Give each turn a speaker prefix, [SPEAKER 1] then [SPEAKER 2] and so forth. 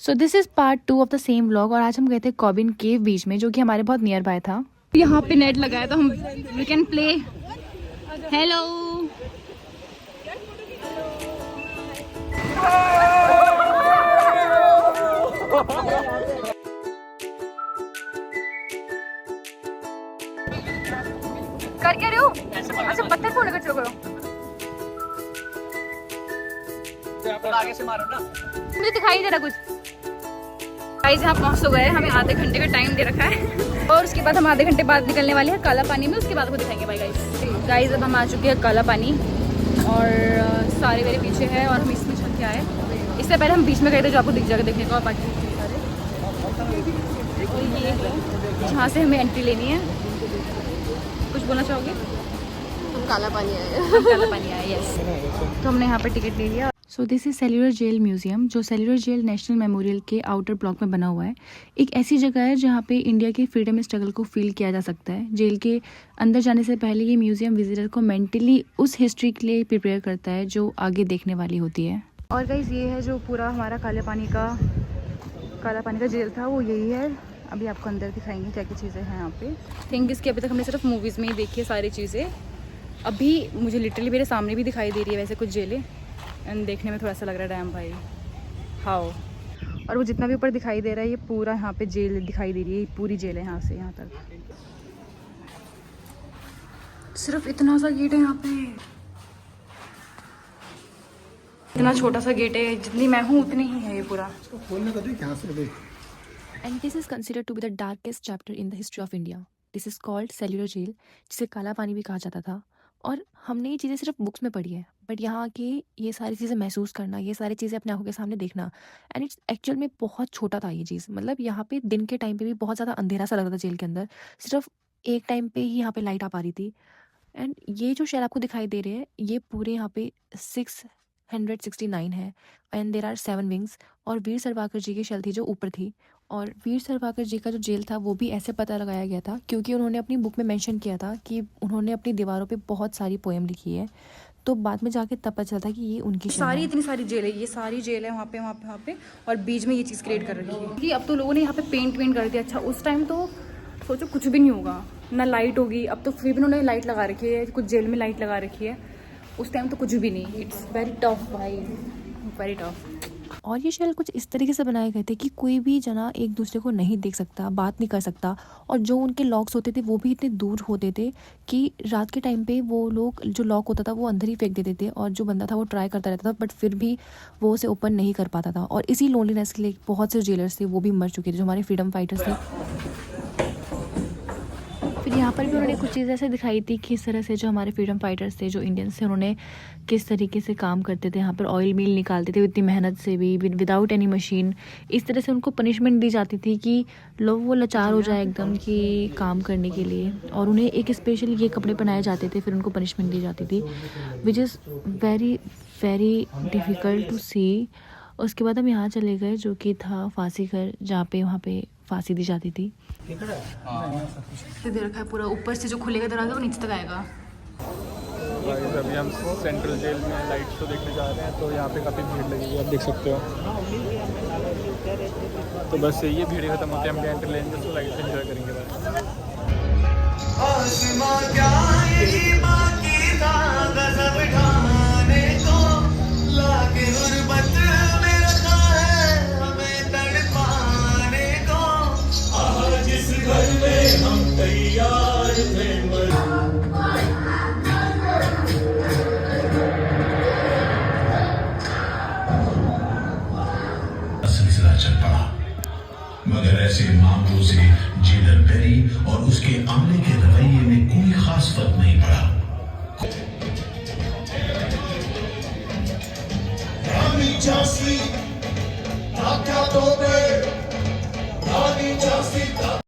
[SPEAKER 1] So this is part 2 of the same vlog. और आज हम गए थे कॉबिन केव बीच में, जो कि हमारे बहुत नियर बाय था। यहाँ पे नेट लगाया तो हम वी कैन प्ले। हेलो, कर क्या रहे हो? अच्छा, पत्थर फोड़ने का चलो।
[SPEAKER 2] आगे से मारो ना,
[SPEAKER 1] मुझे दिखाई दे रहा कुछ। गाइस यहाँ पहुँच तो गए, हमें आधे घंटे का टाइम दे रखा है और उसके बाद हम आधे घंटे बाद निकलने वाले हैं काला पानी में। उसके बाद को दिखाएंगे भाई। गाइस अब हम आ चुके हैं काला पानी और सारे मेरे पीछे है और हम इसमें चल के आए। इससे पहले हम बीच में गए थे जो आपको दिख जाएगा देखने को। बाकी सारे ये है जहाँ से हमें एंट्री लेनी है। कुछ बोलना चाहोगे?
[SPEAKER 3] काला पानी आया।
[SPEAKER 1] काला पानी आया, यस। तो हमने यहाँ पर टिकट ले लिया। So this is cellular jail museum, जो सेल्यूलर जेल नेशनल मेमोरियल के आउटर ब्लॉक में बना हुआ है। एक ऐसी जगह है जहाँ पे इंडिया के फ्रीडम स्ट्रगल को फील किया जा सकता है। जेल के अंदर जाने से पहले ये म्यूज़ियम विजिटर को मेंटली उस हिस्ट्री के लिए प्रिपेयर करता है जो आगे देखने वाली होती है। और गाइस ये है जो पूरा हमारा काला पानी का जेल था, वो यही है। अभी आपको अंदर दिखाएंगे क्या क्या चीज़ें हैं यहाँ पे। थिंक इसकी अभी तक हमने सिर्फ मूवीज़ में ही देखी है सारी चीज़ें। अभी मुझे लिटरली मेरे सामने भी दिखाई दे रही है वैसे कुछ जेलें, एंड देखने में थोड़ा सा लग रहा है डैम भाई हाउ। और वो जितना भी ऊपर दिखाई दे रहा है ये पूरा यहाँ पे जेल दिखाई दे रही है। पूरी जेल है यहाँ से यहाँ तक। सिर्फ इतना सा गेट है यहाँ पे, इतना छोटा सा गेट है। जितनी मैं हूँ उतनी ही है ये पूरा। And this is considered to be the darkest chapter in the history of India. This is called cellular jail, जिसे काला पानी भी कहा जाता था। और हमने ये चीज़ें सिर्फ बुक्स में पढ़ी है, बट यहाँ की ये सारी चीज़ें महसूस करना, ये सारी चीज़ें अपने आंखों के सामने देखना, एंड इट्स एक्चुअल में बहुत छोटा था ये चीज़। मतलब यहाँ पे दिन के टाइम पे भी बहुत ज़्यादा अंधेरा सा लगता था जेल के अंदर। सिर्फ एक टाइम पे ही यहाँ पे लाइट आ पा रही थी। एंड ये जो शेल आपको दिखाई दे रहे हैं ये पूरे यहाँ पे 669 है। And there are 7 wings. और वीर सावरकर जी की शेल थी जो ऊपर थी। और वीर सावरकर जी का जो जेल था वो भी ऐसे पता लगाया गया था क्योंकि उन्होंने अपनी बुक में मेंशन किया था कि उन्होंने अपनी दीवारों पे बहुत सारी पोएम लिखी है। तो बाद में जाके तब पता चलता कि ये उनकी सारी इतनी सारी जेल है। ये सारी जेल है वहाँ पे और बीच में ये चीज़ क्रिएट कर रखी है कि अब तो लोगों ने यहाँ पे पेंट कर दिया। अच्छा, उस टाइम तो सोचो कुछ भी नहीं होगा, ना लाइट होगी। अब तो फिर भी उन्होंने लाइट लगा रखी है, कुछ जेल में लाइट लगा रखी है। उस टाइम तो कुछ भी नहीं। इट्स वेरी टफ भाई, वेरी टफ। और ये शेल कुछ इस तरीके से बनाए गए थे कि कोई भी जना एक दूसरे को नहीं देख सकता, बात नहीं कर सकता। और जो उनके लॉक्स होते थे वो भी इतने दूर होते थे कि रात के टाइम पे वो लोग जो लॉक होता था वो अंदर ही फेंक देते थे। और जो बंदा था वो ट्राई करता रहता था बट फिर भी वो उसे ओपन नहीं कर पाता था। और इसी लोनलीनेस के लिए बहुत से जेलर्स थे वो भी मर चुके थे, जो हमारे फ्रीडम फाइटर्स थे। फिर यहाँ पर भी उन्होंने कुछ चीज़ें ऐसे दिखाई थी कि इस तरह से जो हमारे फ्रीडम फाइटर्स थे, जो इंडियंस थे, उन्होंने किस तरीके से काम करते थे। यहाँ पर ऑयल मिल निकालते थे इतनी मेहनत से भी, विदाउट एनी मशीन। इस तरह से उनको पनिशमेंट दी जाती थी कि लोग वो लाचार हो जाए एकदम कि काम करने के लिए। और उन्हें एक स्पेशल ये कपड़े पहनाए जाते थे, फिर उनको पनिशमेंट दी जाती थी, which is very very difficult to see. उसके बाद हम यहाँ चले गए जो कि था फांसी घर, जहाँ पे वहाँ पे फांसी दी जाती थी। दे रखा है पूरा, ऊपर से जो खुलेगा दरवाजा वो नीचे तक आएगा।
[SPEAKER 2] अभी हम सेंट्रल जेल में लाइट शो देखने जा रहे हैं, तो यहाँ पे काफ़ी भीड़ लगी है, आप देख सकते हो। तो बस ये भीड़ खत्म होती है, हम एंट्री लेंगे तो लाइट से एंजॉय करेंगे
[SPEAKER 4] सिलसिला चल पड़ा, मगर ऐसे मामलों से जेलर बेरी और उसके अमले के रवैये में कोई खास फर्क नहीं पड़ा।